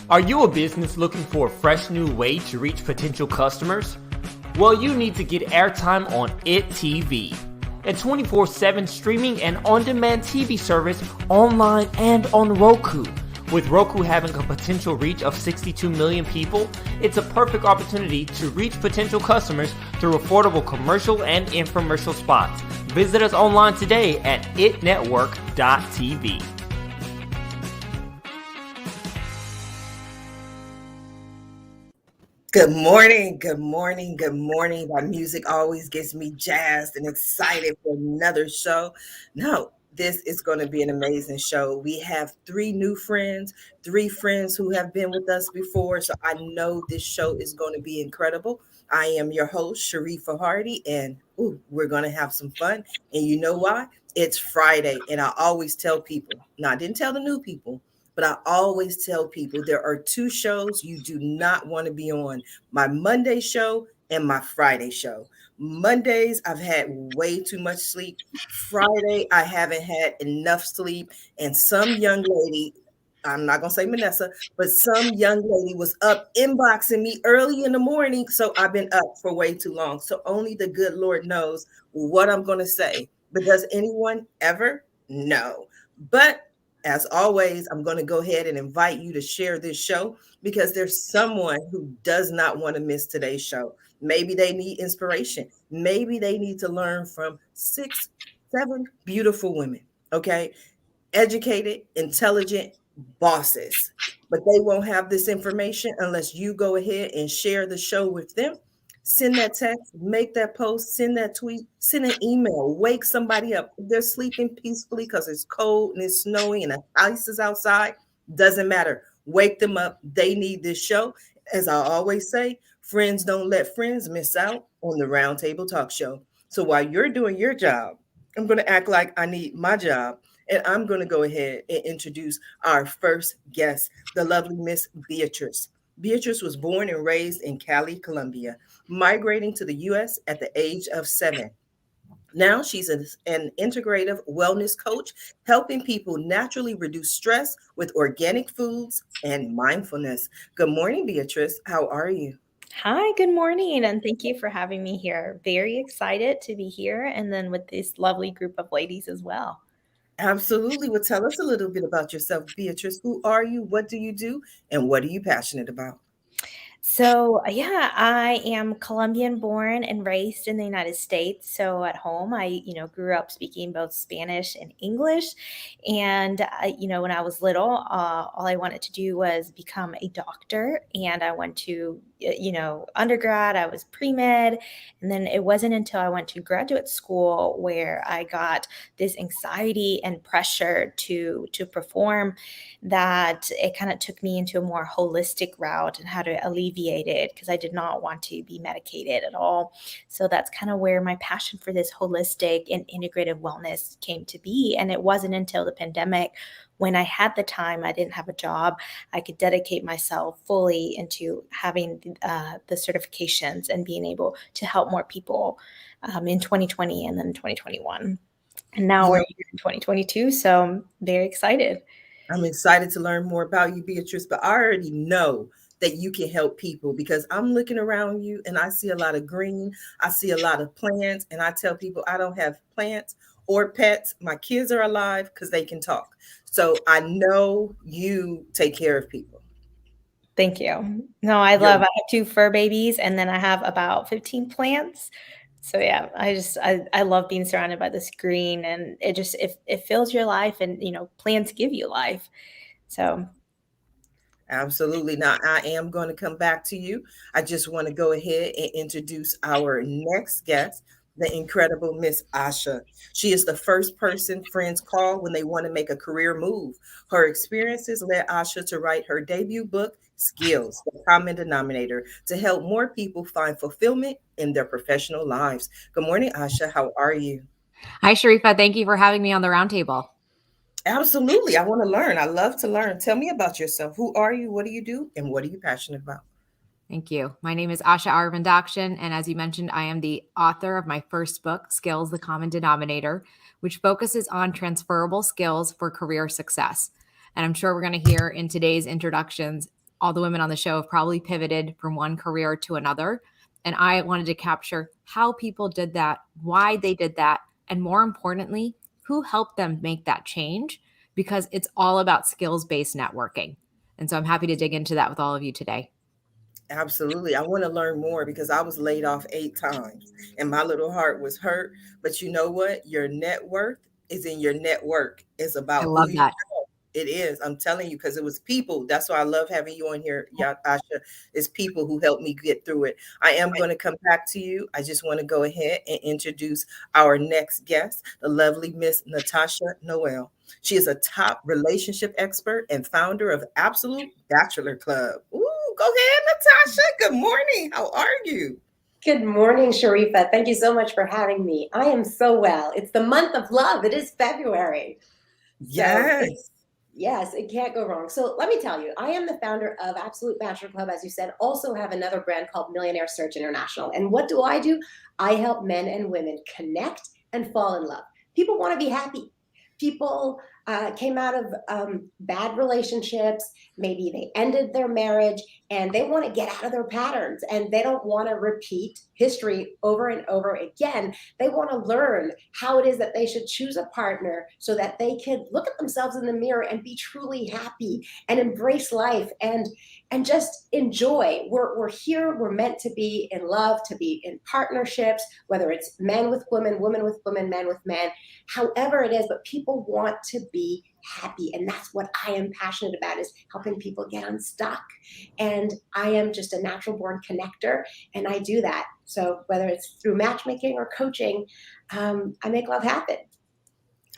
Are you a business looking for a fresh new way to reach potential customers? Well, you need to get airtime on IT TV, a 24/7 streaming and on-demand TV service online and on Roku. With Roku having a potential reach of 62 million people, it's a perfect opportunity to reach potential customers through affordable commercial and infomercial spots. Visit us online today at itnetwork.tv. Good morning, good morning, good morning. My music always gets me jazzed and excited for another show. No, this is going to be an amazing show. We have three new friends, three friends who have been with us before. So I know this show is going to be incredible. I am your host, Sharifah Hardie, and we're going to have some fun. And you know why? It's Friday. And I always tell people, now I didn't tell the new people, but I always tell people there are two shows you do not want to be on: my Monday show and my Friday show. Mondays, I've had way too much sleep. Friday, I haven't had enough sleep. And some young lady, I'm not going to say Vanessa, but some young lady was up inboxing me early in the morning. So I've been up for way too long. So only the good Lord knows what I'm going to say. But does anyone ever? No. But as always, I'm going to go ahead and invite you to share this show because there's someone who does not want to miss today's show. Maybe they need inspiration. Maybe they need to learn from 6, 7 beautiful women, okay? Educated, intelligent bosses. But they won't have this information unless you go ahead and share the show with them. Send that text, make that post, send that tweet, send an email, wake somebody up. If they're sleeping peacefully because it's cold and it's snowing and the ice is outside, doesn't matter. Wake them up. They need this show. As I always say, friends don't let friends miss out on the Roundtable Talk Show. So while you're doing your job, I'm going to act like I need my job. And I'm going to go ahead and introduce our first guest, the lovely Miss Beatrice. Beatrice was born and raised in Cali, Colombia, migrating to the U.S. at the age of 7. Now she's an integrative wellness coach, helping people naturally reduce stress with organic foods and mindfulness. Good morning, Beatrice. How are you? Hi, good morning, and thank you for having me here. Very excited to be here and then with this lovely group of ladies as well. Absolutely. Well, tell us a little bit about yourself, Beatrice. Who are you? What do you do? And what are you passionate about? So, yeah, I am Colombian born and raised in the United States. So at home, I grew up speaking both Spanish and English. And, when I was little, all I wanted to do was become a doctor. And I went to, undergrad, I was pre-med. And then it wasn't until I went to graduate school where I got this anxiety and pressure to perform that it kind of took me into a more holistic route and how to alleviate it because I did not want to be medicated at all. So that's kind of where my passion for this holistic and integrative wellness came to be. And it wasn't until the pandemic when I had the time, I didn't have a job, I could dedicate myself fully into having the certifications and being able to help more people in 2020 and then 2021. And now we're here in 2022, so I'm very excited. I'm excited to learn more about you, Beatrice, but I already know that you can help people because I'm looking around you and I see a lot of green. I see a lot of plants, and I tell people I don't have plants or pets. My kids are alive because they can talk. So I know you take care of people. Thank you. No, I have 2 fur babies, and then I have about 15 plants. So yeah, I love being surrounded by this green, and it fills your life, and plants give you life. So Absolutely. Now, I am going to come back to you. I just want to go ahead and introduce our next guest, the incredible Miss Asha. She is the first person friends call when they want to make a career move. Her experiences led Asha to write her debut book, Skills, the Common Denominator, to help more people find fulfillment in their professional lives. Good morning, Asha. How are you? Hi, Sharifah. Thank you for having me on the roundtable. Absolutely. I want to learn. I love to learn. Tell me about yourself. Who are you? What do you do? And what are you passionate about? Thank you. My name is Asha Arvindakshin, and as you mentioned, I am the author of my first book, Skills, the Common Denominator, which focuses on transferable skills for career success. And I'm sure we're going to hear in today's introductions all the women on the show have probably pivoted from one career to another. And I wanted to capture how people did that, why they did that, and more importantly, who helped them make that change, because it's all about skills-based networking. And so I'm happy to dig into that with all of you today. Absolutely. I want to learn more because I was laid off 8 times and my little heart was hurt. But you know what? Your net worth is in your network. It's I about who love you that. know. It is. I'm telling you, because it was people. That's why I love having you on here, Asha. It's people who helped me get through it. I am going to come back to you. I just want to go ahead and introduce our next guest, the lovely Miss Natasha Noel. She is a top relationship expert and founder of Absolute Bachelor Club. Ooh, go ahead, Natasha. Good morning. How are you? Good morning, Sharifah. Thank you so much for having me. I am so well. It's the month of love. It is February. Yes. Yes, it can't go wrong. So let me tell you, I am the founder of Absolute Bachelor Club, as you said, also have another brand called Millionaire Search International. And what do? I help men and women connect and fall in love. People want to be happy. People came out of bad relationships. Maybe they ended their marriage and they want to get out of their patterns and they don't want to repeat history over and over again. They want to learn how it is that they should choose a partner so that they can look at themselves in the mirror and be truly happy and embrace life and just enjoy. We're here. We're meant to be in love, to be in partnerships, whether it's men with women, women with women, men with men, however it is. But people want to be happy, and that's what I am passionate about, is helping people get unstuck. And I am just a natural born connector, and I do that. So whether it's through matchmaking or coaching, I make love happen.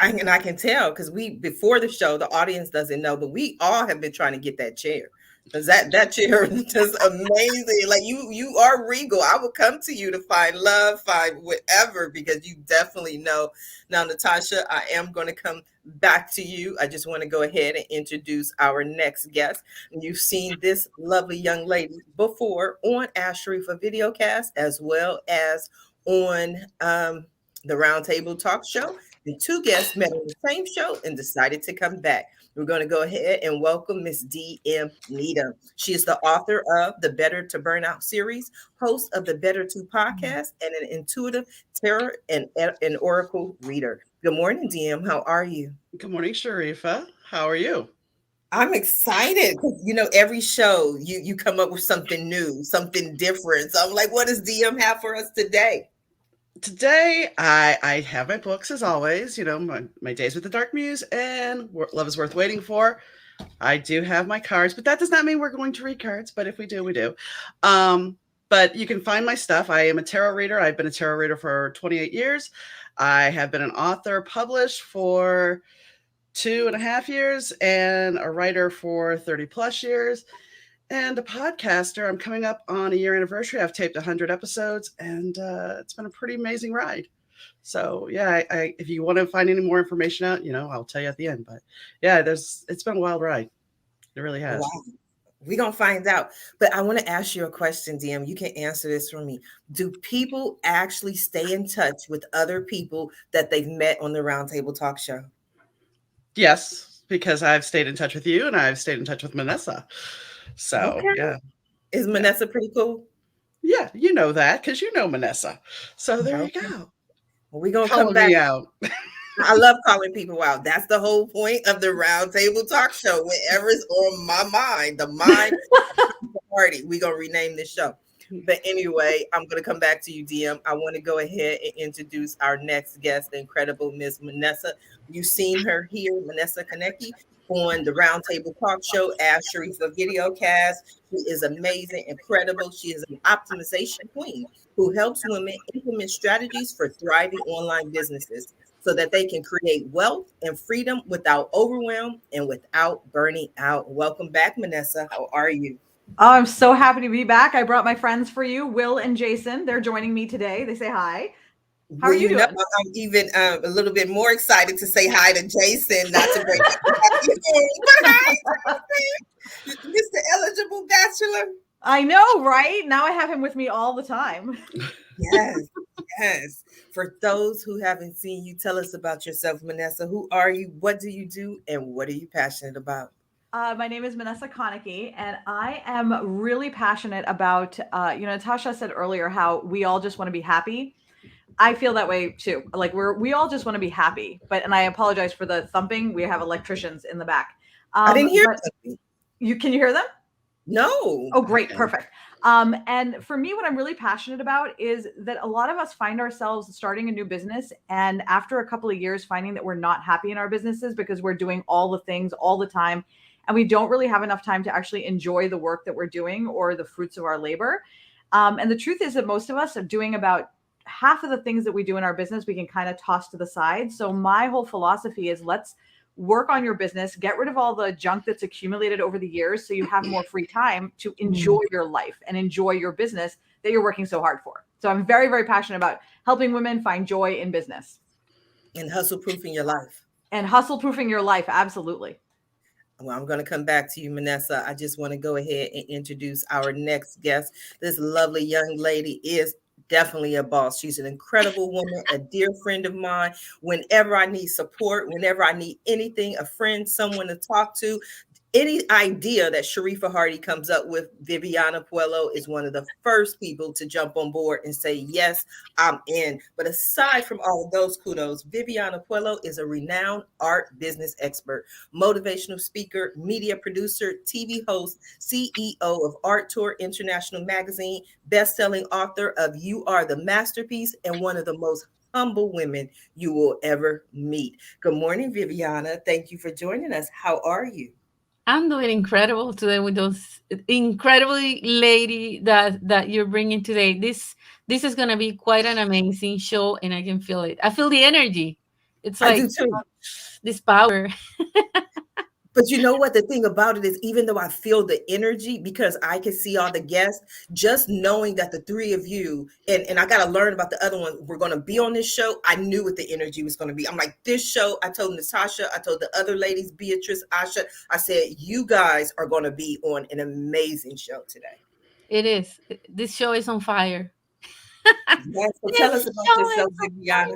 And I can tell because before the show, the audience doesn't know, but we all have been trying to get that chair. Because that chair is just amazing. Like you are regal. I will come to you to find love, find whatever, because you definitely know. Now, Natasha, I am going to come back to you. I just want to go ahead and introduce our next guest. You've seen this lovely young lady before on Sharifah Videocast, as well as on the Roundtable Talk Show. The two guests met on the same show and decided to come back. We're going to go ahead and welcome Miss D.M. Needham. She is the author of the Better to Burnout series, host of the Better to podcast, and an intuitive tarot and oracle reader. Good morning, D.M. How are you? Good morning, Sharifah. How are you? I'm excited because, every show you come up with something new, something different. So I'm like, what does DM have for us today? Today, I have my books as always, my Days with the Dark Muse and Love is Worth Waiting For. I do have my cards, but that does not mean we're going to read cards. But if we do, we do. But you can find my stuff. I am a tarot reader. I've been a tarot reader for 28 years. I have been an author published for 2.5 years and a writer for 30 plus years. And a podcaster. I'm coming up on a year anniversary. I've taped 100 episodes, and it's been a pretty amazing ride. So yeah, if you want to find any more information out, I'll tell you at the end. But yeah, it's been a wild ride. It really has. Wow. We're going to find out. But I want to ask you a question, DM. You can answer this for me. Do people actually stay in touch with other people that they've met on the Roundtable Talk Show? Yes, because I've stayed in touch with you, and I've stayed in touch with Vanessa. So, okay. Yeah. Is Vanessa pretty cool? Yeah, you know that because you know Vanessa. So there you go. Well, we're going to come back. Me out. I love calling people out. That's the whole point of the Roundtable Talk Show. Whatever's on my mind, the mind party. We're going to rename this show. But anyway, I'm going to come back to you, DM. I want to go ahead and introduce our next guest, the incredible Miss Vanessa. You've seen her here, Vanessa Connachy, on the Roundtable Talk Show, Sharifah Videocast. She is amazing, incredible. She is an optimization queen who helps women implement strategies for thriving online businesses so that they can create wealth and freedom without overwhelm and without burning out. Welcome back, Vanessa. How are you? Oh, I'm so happy to be back. I brought my friends for you, Will and Jason. They're joining me today. They say hi. How are you doing? I'm even a little bit more excited to say hi to Jason, not to break it. But hi, Mr. Eligible Bachelor. I know, right? Now I have him with me all the time. Yes. For those who haven't seen you, tell us about yourself, Vanessa. Who are you? What do you do? And what are you passionate about? My name is Vanessa Connachy, and I am really passionate about, Natasha said earlier how we all just want to be happy. I feel that way too. Like we all just want to be happy. And I apologize for the thumping. We have electricians in the back. I didn't hear But something. can you hear them? No. Oh, great. Perfect. And for me, what I'm really passionate about is that a lot of us find ourselves starting a new business. And after a couple of years, finding that we're not happy in our businesses because we're doing all the things all the time. And we don't really have enough time to actually enjoy the work that we're doing or the fruits of our labor. And the truth is that most of us are doing about half of the things that we do in our business, we can kind of toss to the side. So my whole philosophy is let's work on your business, get rid of all the junk that's accumulated over the years so you have more free time to enjoy your life and enjoy your business that you're working so hard for. So I'm very, very passionate about helping women find joy in business. And hustle proofing your life. And hustle proofing your life, absolutely. Well, I'm going to come back to you, Vanessa. I just want to go ahead and introduce our next guest. This lovely young lady is definitely a boss. She's an incredible woman, a dear friend of mine. Whenever I need support, whenever I need anything, a friend, someone to talk to, any idea that Sharifah Hardie comes up with, Viviana Puello is one of the first people to jump on board and say, yes, I'm in. But aside from all of those kudos, Viviana Puello is a renowned art business expert, motivational speaker, media producer, TV host, CEO of Art Tour International Magazine, best-selling author of You Are the Masterpiece, and one of the most humble women you will ever meet. Good morning, Viviana. Thank you for joining us. How are you? I'm doing incredible today with those incredibly lady that you're bringing today. This is gonna be quite an amazing show, and I can feel it. I feel the energy. It's I do like too. this power. But you know what? The thing about it is, even though I feel the energy because I can see all the guests, just knowing that the three of you, and I got to learn about the other one, we're going to be on this show. I knew what the energy was going to be. I'm like, this show, I told Natasha, I told the other ladies, Beatrice, Asha, I said, you guys are going to be on an amazing show today. It is. This show is on fire. Yes, so tell us This about show is yourself, on Viviana.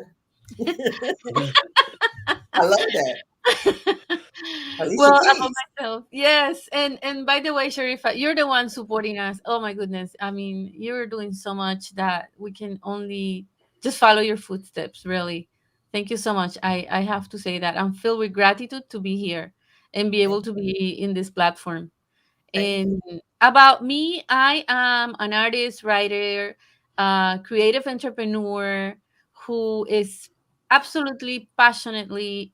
I love that. Alicia well, about Keys. myself, yes. And by the way, Sharifa, you're the one supporting us. Oh my goodness, I mean, you're doing so much that we can only just follow your footsteps, really. Thank you so much. I have to say that I'm filled with gratitude to be here and be able Thank to be in this platform. thank you. And about me, I am an artist, writer, creative entrepreneur who is absolutely passionately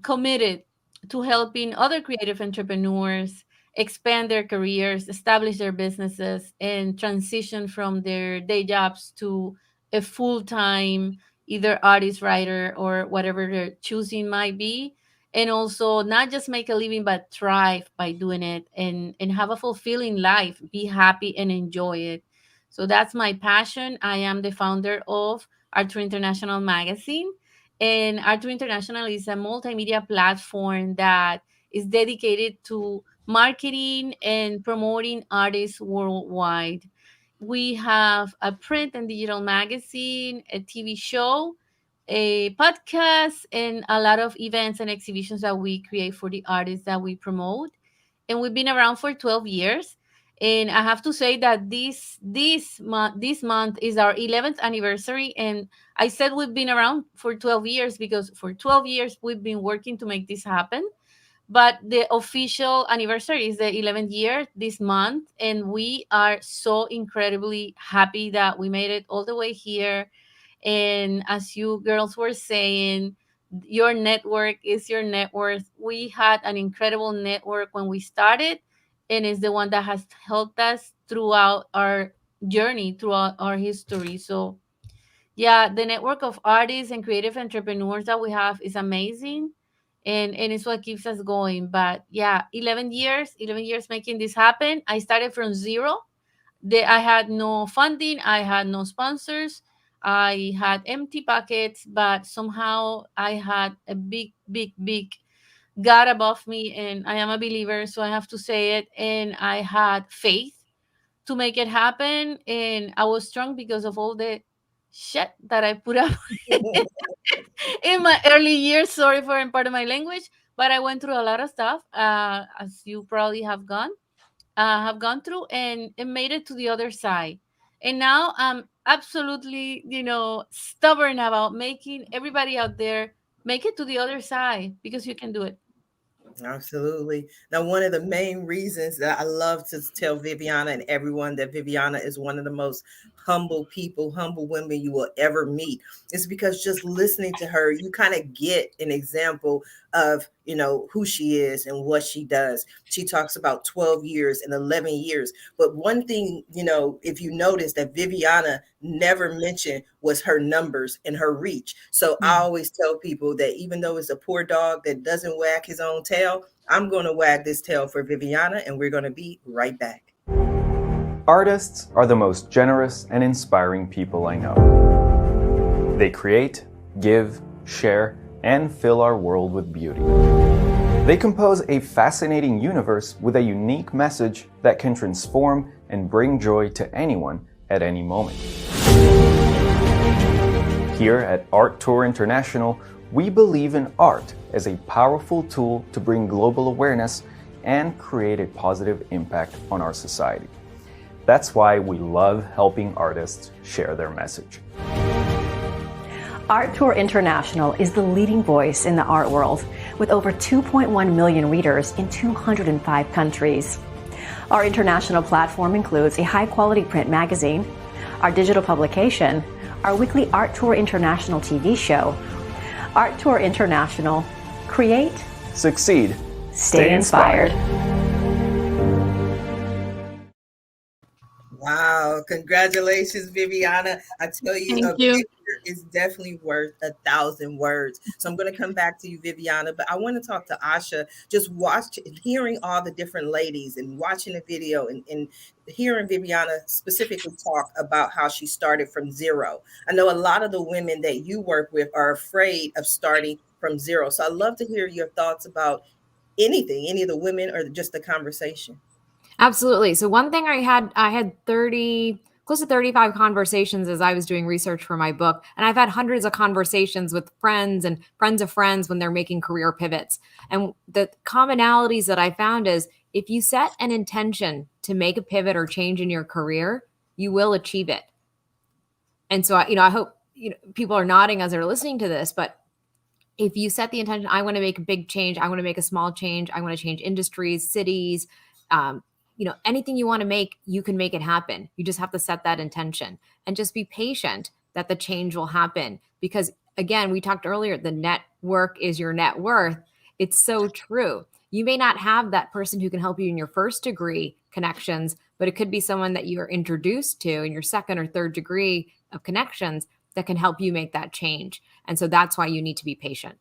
committed to helping other creative entrepreneurs expand their careers, establish their businesses, and transition from their day jobs to a full time, either artist, writer, or whatever their choosing might be. And also, not just make a living, but thrive by doing it and have a fulfilling life, be happy, and enjoy it. So that's my passion. I am the founder of Art International Magazine, and Art International is a multimedia platform that is dedicated to marketing and promoting artists worldwide. We have a print and digital magazine, a TV show, a podcast, and a lot of events and exhibitions that we create for the artists that we promote. And we've been around for 12 years. And I have to say that this month is our 11th anniversary, and I said we've been around for 12 years because for 12 years we've been working to make this happen. But the official anniversary is the 11th year this month, and we are so incredibly happy that we made it all the way here. And as you girls were saying, your network is your net worth. We had an incredible network when we started, and it's the one that has helped us throughout our journey, throughout our history. So yeah, the network of artists and creative entrepreneurs that we have is amazing, and it's what keeps us going. But yeah, 11 years making this happen. I started from zero. I had no funding, I had no sponsors, I had empty pockets, but somehow I had a big, big, big God above me, and I am a believer, so I have to say it. And I had faith to make it happen, and I was strong because of all the shit that I put up in my early years. Sorry for part of my language, but I went through a lot of stuff, as you probably have gone through, and made it to the other side. And now I'm absolutely, stubborn about making everybody out there make it to the other side, because you can do it. Absolutely. Now, one of the main reasons that I love to tell Viviana and everyone that Viviana is one of the most humble people, humble women you will ever meet is because just listening to her, you kind of get an example of, who she is and what she does. She talks about 12 years and 11 years. But one thing, if you notice that Viviana never mentioned was her numbers and her reach. So I always tell people that even though it's a poor dog that doesn't wag his own tail, I'm going to wag this tail for Viviana, and we're going to be right back. Artists are the most generous and inspiring people I know. They create, give, share, and fill our world with beauty. They compose a fascinating universe with a unique message that can transform and bring joy to anyone at any moment. Here at Art Tour International, we believe in art as a powerful tool to bring global awareness and create a positive impact on our society. That's why we love helping artists share their message. Art Tour International is the leading voice in the art world, with over 2.1 million readers in 205 countries. Our international platform includes a high-quality print magazine, our digital publication, our weekly Art Tour International TV show. Art Tour International. Create, Succeed, stay inspired. Wow. Congratulations, Viviana. I tell you, Thank you. picture is definitely worth 1,000 words. So I'm going to come back to you, Viviana, but I want to talk to Asha. Just hearing all the different ladies and watching the video and hearing Viviana specifically talk about how she started from zero. I know a lot of the women that you work with are afraid of starting from zero. So I'd love to hear your thoughts about anything, any of the women or just the conversation. Absolutely. So one thing I had 30, close to 35 conversations as I was doing research for my book. And I've had hundreds of conversations with friends and friends of friends when they're making career pivots. And the commonalities that I found is if you set an intention to make a pivot or change in your career, you will achieve it. And so, I hope, people are nodding as they're listening to this, but if you set the intention, I want to make a big change, I want to make a small change, I want to change industries, cities, anything you want to make, you can make it happen. You just have to set that intention and just be patient that the change will happen. Because again, we talked earlier, the network is your net worth. It's so true. You may not have that person who can help you in your first degree connections, but it could be someone that you're introduced to in your second or third degree of connections that can help you make that change. And so that's why you need to be patient.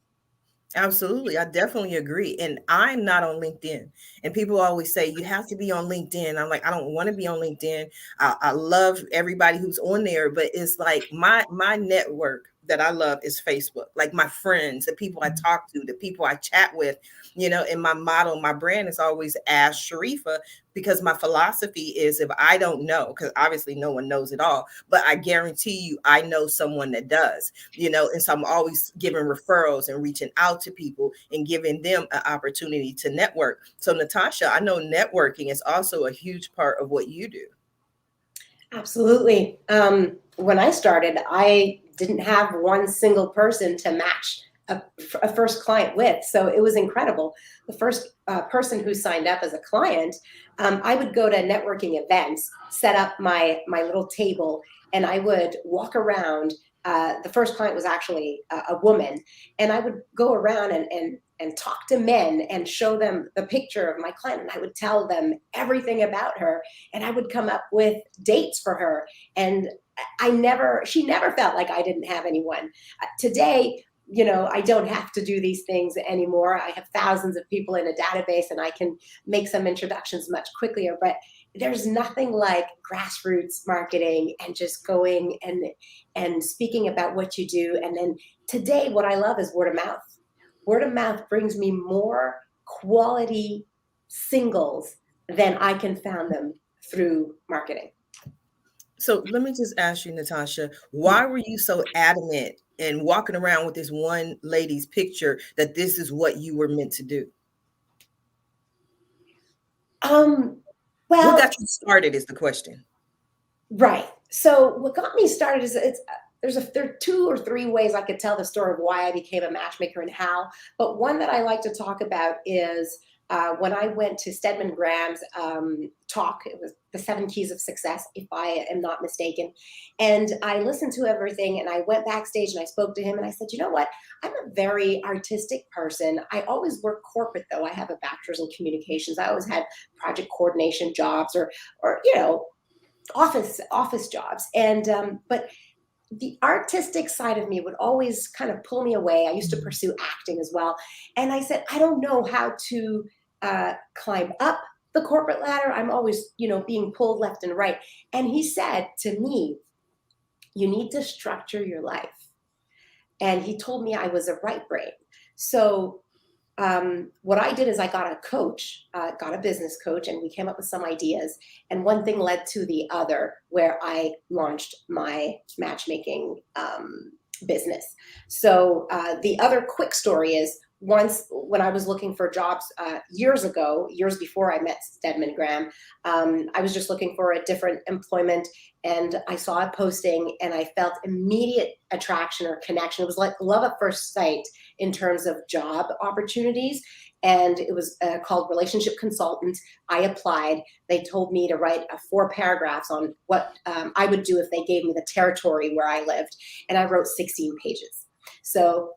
Absolutely. I definitely agree. And I'm not on LinkedIn. And people always say, you have to be on LinkedIn. I'm like, I don't want to be on LinkedIn. I love everybody who's on there, but it's like my network that I love is Facebook. Like my friends, the people I talk to, the people I chat with, and my motto, my brand is always Ask Sharifah, because my philosophy is if I don't know, because obviously no one knows it all, but I guarantee you I know someone that does, and so I'm always giving referrals and reaching out to people and giving them an opportunity to network. So Natasha, I know networking is also a huge part of what you do. Absolutely. When I started, I didn't have one single person to match a first client with. So it was incredible. The first person who signed up as a client, I would go to networking events, set up my little table, and I would walk around. The first client was actually a woman, and I would go around and talk to men and show them the picture of my client, and I would tell them everything about her, and I would come up with dates for her, and she never felt like I didn't have anyone. Today, I don't have to do these things anymore. I have thousands of people in a database, and I can make some introductions much quicker, but there's nothing like grassroots marketing and just going and speaking about what you do. And then today, what I love is word of mouth. Word of mouth brings me more quality singles than I can found them through marketing. So let me just ask you, Natasha, why were you so adamant and walking around with this one lady's picture that this is what you were meant to do? Well, What got you started is the question. Right. So what got me started is there are 2 or 3 ways I could tell the story of why I became a matchmaker and how. But one that I like to talk about is when I went to Stedman Graham's talk. It was the 7 Keys of Success, if I am not mistaken. And I listened to everything, and I went backstage and I spoke to him, and I said, you know what? I'm a very artistic person. I always work corporate, though. I have a bachelor's in communications. I always had project coordination jobs or office jobs. And but the artistic side of me would always kind of pull me away. I used to pursue acting as well. And I said, I don't know how to climb up the corporate ladder. I'm always, being pulled left and right. And he said to me, you need to structure your life. And he told me I was a right brain. So what I did is I got a coach, got a business coach, and we came up with some ideas. And one thing led to the other, where I launched my matchmaking business. So the other quick story is, once when I was looking for jobs years before I met Stedman Graham, I was just looking for a different employment, and I saw a posting and I felt immediate attraction or connection. It was like love at first sight in terms of job opportunities. And it was called Relationship Consultant. I applied. They told me to write 4 paragraphs on what I would do if they gave me the territory where I lived. And I wrote 16 pages. So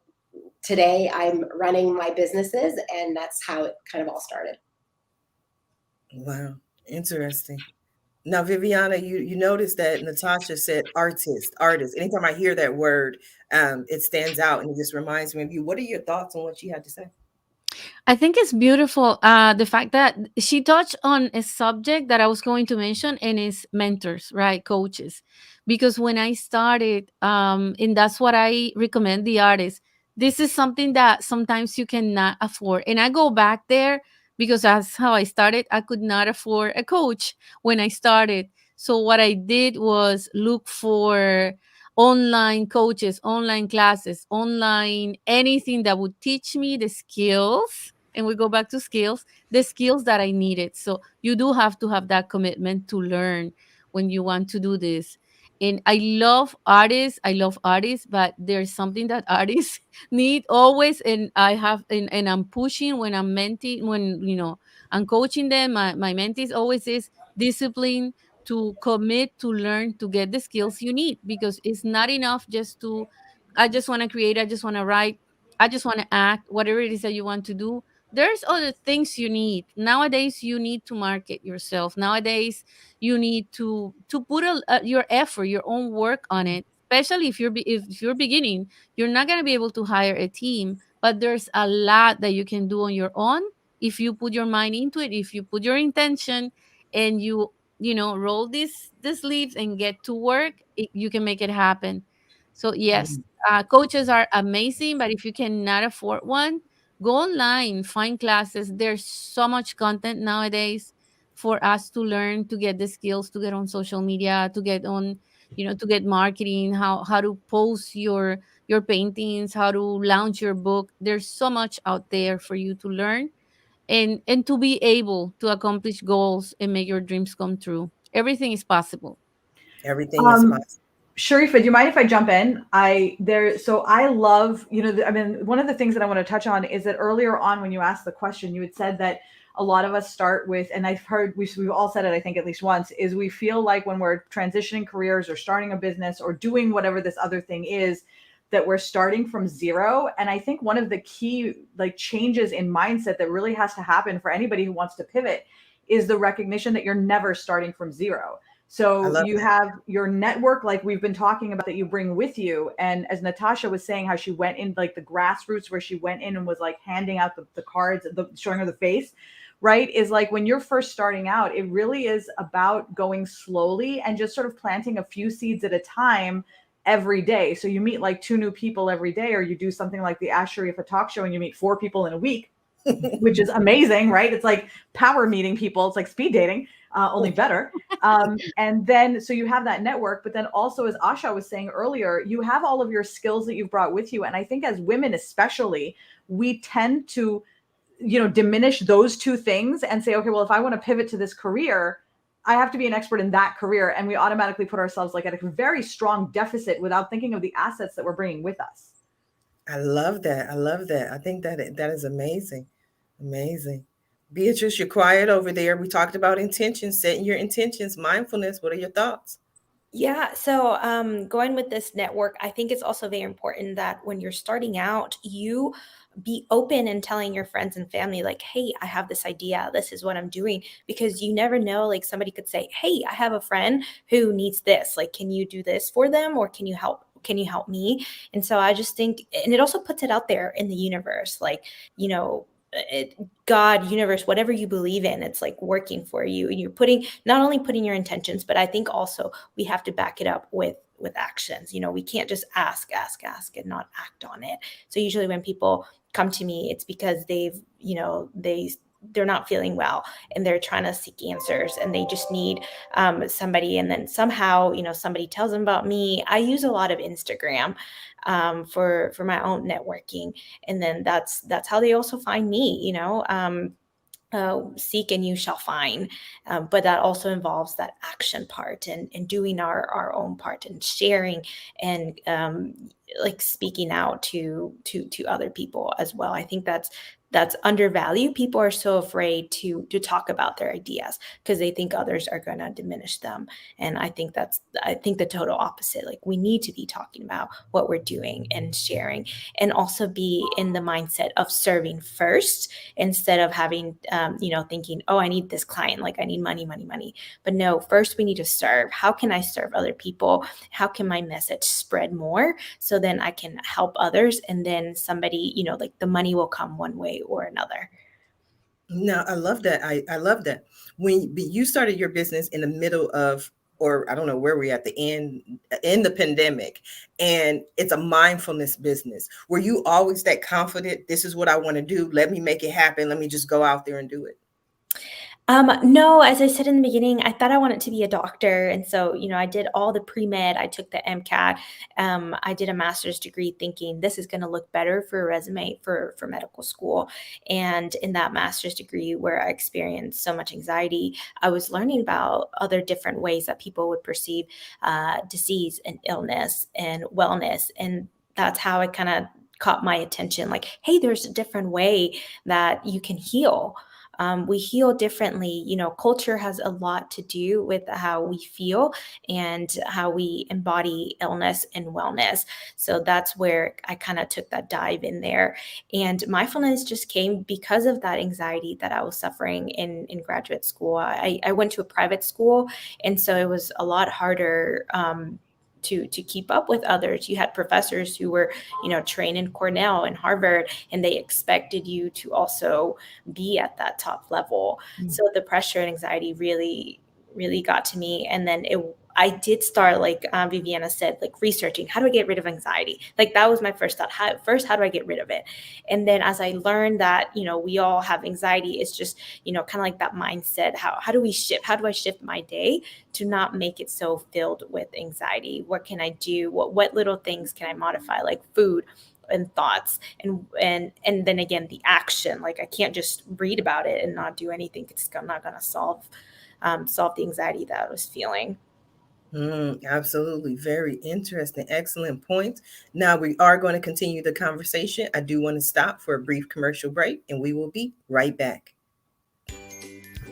today I'm running my businesses, and that's how it kind of all started. Wow. Interesting. Now, Viviana, you noticed that Natasha said artist. Anytime I hear that word, it stands out and it just reminds me of you. What are your thoughts on what she had to say? I think it's beautiful, the fact that she touched on a subject that I was going to mention, and is mentors, right? Coaches. Because when I started, and that's what I recommend the artists, this is something that sometimes you cannot afford. And I go back there because that's how I started. I could not afford a coach when I started. So what I did was look for online coaches, online classes, online anything that would teach me the skills. And we go back to skills, the skills that I needed. So you do have to have that commitment to learn when you want to do this. And I love artists, but there's something that artists need always. And and I'm pushing when I'm menting, when, I'm coaching them. My mentees always is discipline, to commit, to learn, to get the skills you need, because it's not enough just to, I just want to create, I just want to write, I just want to act, whatever it is that you want to do. There's other things you need. Nowadays, you need to market yourself. Nowadays, you need to put your effort, your own work on it. Especially if you're beginning, you're not going to be able to hire a team, but there's a lot that you can do on your own if you put your mind into it, if you put your intention, and roll these sleeves and get to work. You can make it happen. So yes, coaches are amazing, but if you cannot afford one, go online, find classes. There's so much content nowadays for us to learn, to get the skills, to get on social media, to get on, to get marketing, how to post your paintings, how to launch your book. There's so much out there for you to learn, and to be able to accomplish goals and make your dreams come true. Everything is possible. Everything is possible. Sharifah, do you mind if I jump in? So I love, one of the things that I want to touch on is that earlier on when you asked the question, you had said that a lot of us start with, and I've heard, we've all said it, I think at least once, is we feel like when we're transitioning careers or starting a business or doing whatever this other thing is, that we're starting from zero. And I think one of the key changes in mindset that really has to happen for anybody who wants to pivot is the recognition that you're never starting from zero. So you have your network, like we've been talking about, that you bring with you. And as Natasha was saying, how she went in the grassroots, where she went in and was handing out the cards, showing her the face, right? Is when you're first starting out, it really is about going slowly and just sort of planting a few seeds at a time every day. So you meet 2 new people every day, or you do something like the Asha Arvindakshin talk show and you meet 4 people in a week, which is amazing, right? It's like power meeting people. It's like speed dating. only better. And then, so you have that network, but then also, as Asha was saying earlier, you have all of your skills that you've brought with you. And I think as women, especially, we tend to, diminish those two things and say, okay, well, if I want to pivot to this career, I have to be an expert in that career. And we automatically put ourselves like at a very strong deficit without thinking of the assets that we're bringing with us. I love that. I think that is amazing. Amazing. Beatrice, you're quiet over there. We talked about intentions, setting your intentions, mindfulness. What are your thoughts? Yeah, so going with this network, I think it's also very important that when you're starting out, you be open and telling your friends and family, like, hey, I have this idea. This is what I'm doing. Because you never know, like somebody could say, hey, I have a friend who needs this. Like, can you do this for them? Or can you help? Can you help me? And so I just think, and it also puts it out there in the universe, like, God, universe, whatever you believe in, it's like working for you. And you're not only putting your intentions, but I think also we have to back it up with actions. We can't just ask and not act on it. So usually when people come to me, it's because they're not feeling well and they're trying to seek answers and they just need somebody. And then somehow, somebody tells them about me. I use a lot of Instagram for my own networking. And then that's how they also find me, seek and you shall find. But that also involves that action part and doing our own part and sharing and like speaking out to other people as well. I think that's undervalued. People are so afraid to talk about their ideas because they think others are going to diminish them. And I think the total opposite. Like we need to be talking about what we're doing and sharing, and also be in the mindset of serving first instead of having, thinking, oh, I need this client, like I need money. But no, first we need to serve. How can I serve other people? How can my message spread more so then I can help others? And then somebody, like the money will come one way or another. No, I love that. I love that. When you started your business in the middle of, or I don't know where we're at the end in the pandemic, and it's a mindfulness business. Were you always that confident? This is what I want to do. Let me make it happen. Let me just go out there and do it. No, as I said in the beginning, I thought I wanted to be a doctor. And so, I did all the pre-med, I took the MCAT. I did a master's degree thinking this is going to look better for a resume for medical school. And in that master's degree where I experienced so much anxiety, I was learning about other different ways that people would perceive disease and illness and wellness. And that's how it kind of caught my attention. Like, hey, there's a different way that you can heal. We heal differently. Culture has a lot to do with how we feel and how we embody illness and wellness. So that's where I kind of took that dive in there. And mindfulness just came because of that anxiety that I was suffering in graduate school. I went to a private school, and so it was a lot harder to keep up with others. You had professors who were, trained in Cornell and Harvard, and they expected you to also be at that top level. Mm-hmm. So the pressure and anxiety really, really got to me. And then I did start, like Viviana said, like researching, how do I get rid of anxiety? Like that was my first thought. How do I get rid of it? And then as I learned that, we all have anxiety, it's just, kind of like that mindset. How do we shift? How do I shift my day to not make it so filled with anxiety? What can I do? What little things can I modify, like food and thoughts? And then again, the action, like I can't just read about it and not do anything. It's not going to solve the anxiety that I was feeling. Absolutely. Very interesting. Excellent point. Now we are going to continue the conversation. I do want to stop for a brief commercial break, and we will be right back.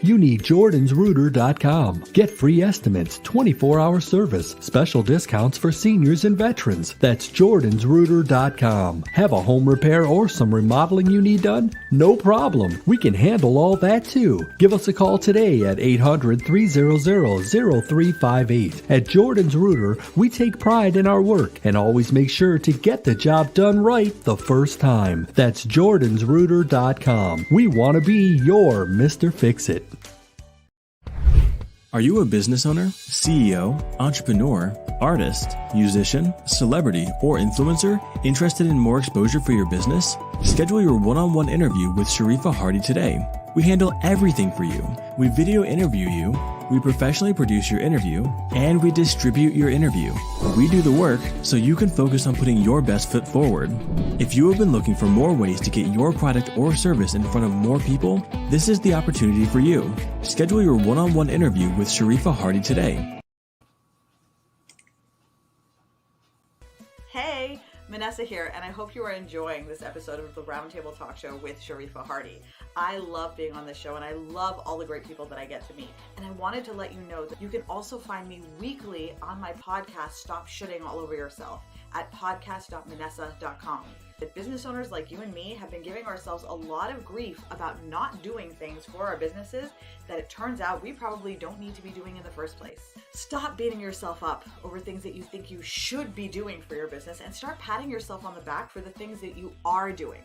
You need jordansrooter.com. Get free estimates, 24-hour service, special discounts for seniors and veterans. That's jordansrooter.com. Have a home repair or some remodeling you need done? No problem. We can handle all that too. Give us a call today at 800-300-0358. At Jordan's Rooter, we take pride in our work and always make sure to get the job done right the first time. That's jordansrooter.com. We want to be your Mr. Fix-It. Are you a business owner, CEO, entrepreneur, artist, musician, celebrity, or influencer interested in more exposure for your business? Schedule your one-on-one interview with Sharifah Hardie today. We handle everything for you. We video interview you, we professionally produce your interview, and we distribute your interview. We do the work so you can focus on putting your best foot forward. If you have been looking for more ways to get your product or service in front of more people, this is the opportunity for you. Schedule your one-on-one interview with Sharifah Hardie today. Hey, Vanessa here, and I hope you are enjoying this episode of the Roundtable Talk Show with Sharifah Hardie. I love being on this show, and I love all the great people that I get to meet. And I wanted to let you know that you can also find me weekly on my podcast, Stop Shitting All Over Yourself, at podcast.vanessa.com. That business owners like you and me have been giving ourselves a lot of grief about not doing things for our businesses that it turns out we probably don't need to be doing in the first place. Stop beating yourself up over things that you think you should be doing for your business and start patting yourself on the back for the things that you are doing.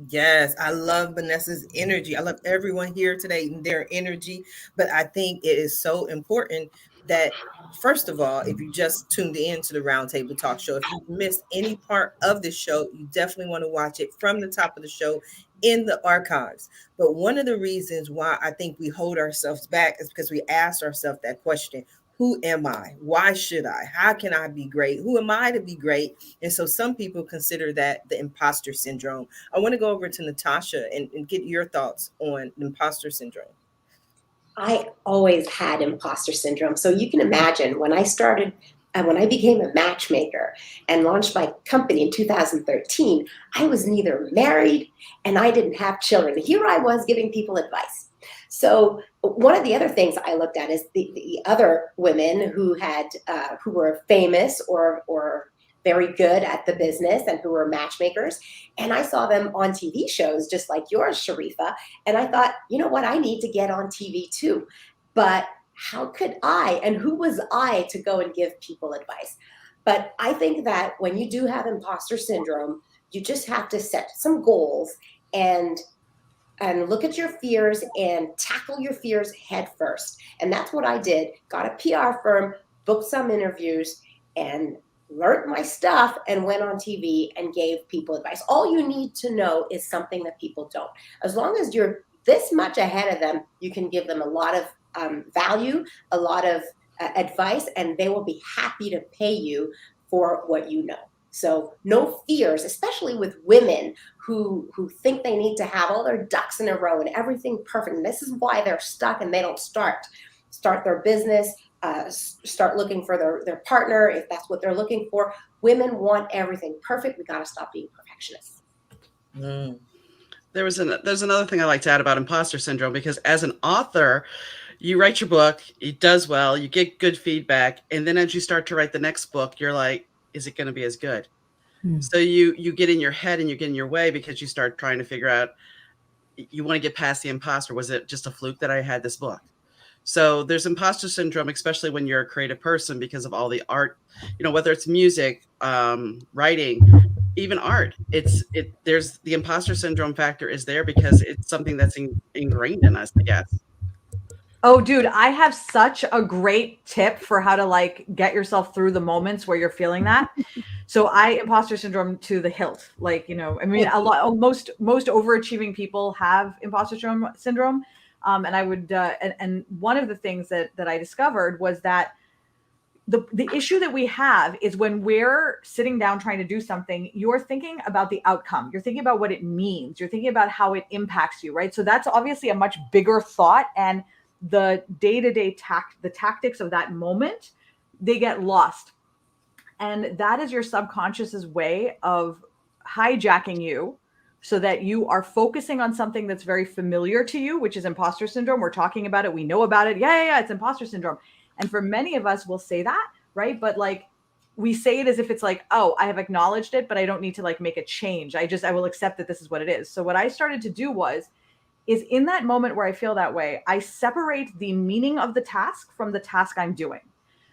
Yes, I love Vanessa's energy. I love everyone here today and their energy. But I think it is so important that, first of all, if you just tuned in to the Roundtable Talk Show, if you've missed any part of the show, you definitely want to watch it from the top of the show in the archives. But one of the reasons why I think we hold ourselves back is because we asked ourselves that question: who am I? Why should I? How can I be great? Who am I to be great? And so some people consider that the imposter syndrome. I want to go over to Natasha and get your thoughts on imposter syndrome. I always had imposter syndrome. So you can imagine when I started, when I became a matchmaker and launched my company in 2013, I was neither married and I didn't have children. Here I was giving people advice. So one of the other things I looked at is the other women who had who were famous or very good at the business and who were matchmakers. And I saw them on TV shows just like yours, Sharifah. And I thought, you know what, I need to get on TV too. But how could I, and who was I to go and give people advice? But I think that when you do have imposter syndrome, you just have to set some goals and look at your fears and tackle your fears head first. And that's what I did. Got a PR firm, booked some interviews, and learned my stuff and went on TV and gave people advice. All you need to know is something that people don't. As long as you're this much ahead of them, you can give them a lot of value, a lot of advice, and they will be happy to pay you for what you know. So no fears, especially with women who think they need to have all their ducks in a row and everything perfect. And this is why they're stuck and they don't start their business, start looking for their partner if that's what they're looking for. Women want everything perfect. We got to stop being perfectionists. There's another thing I like to add about imposter syndrome, because as an author, you write your book, it does well, you get good feedback, and then as you start to write the next book, you're like, is it going to be as good? So you get in your head and you get in your way because you start trying to figure out, you want to get past the imposter. Was it just a fluke that I had this book? So there's imposter syndrome, especially when you're a creative person, because of all the art, whether it's music, writing, even art. There's the imposter syndrome factor is there because it's something that's ingrained in us, I guess. Oh, dude, I have such a great tip for how to get yourself through the moments where you're feeling that. So imposter syndrome to the hilt, most overachieving people have imposter syndrome. And I would, and one of the things that I discovered was that the issue that we have is when we're sitting down trying to do something, you're thinking about the outcome. You're thinking about what it means. You're thinking about how it impacts you, right? So that's obviously a much bigger thought, and the day-to-day the tactics of that moment, they get lost. And that is your subconscious's way of hijacking you so that you are focusing on something that's very familiar to you, which is imposter syndrome. We're talking about it. We know about it. Yeah, it's imposter syndrome. And for many of us, we'll say that, right? But we say it as if it's oh, I have acknowledged it, but I don't need to make a change. I will accept that this is what it is. So what I started to do is in that moment where I feel that way, I separate the meaning of the task from the task I'm doing.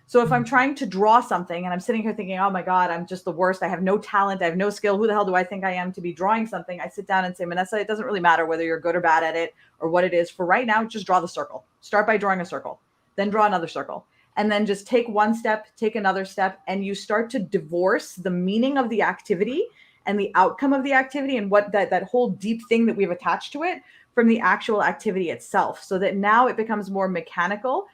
So if I'm trying to draw something and I'm sitting here thinking, oh my God, I'm just the worst. I have no talent. I have no skill. Who the hell do I think I am to be drawing something? I sit down and say, Vanessa, it doesn't really matter whether you're good or bad at it or what it is. For right now, just draw the circle. Start by drawing a circle, then draw another circle. And then just take one step, take another step, and you start to divorce the meaning of the activity and the outcome of the activity and what that whole deep thing that we've attached to it from the actual activity itself, so that now it becomes more mechanical.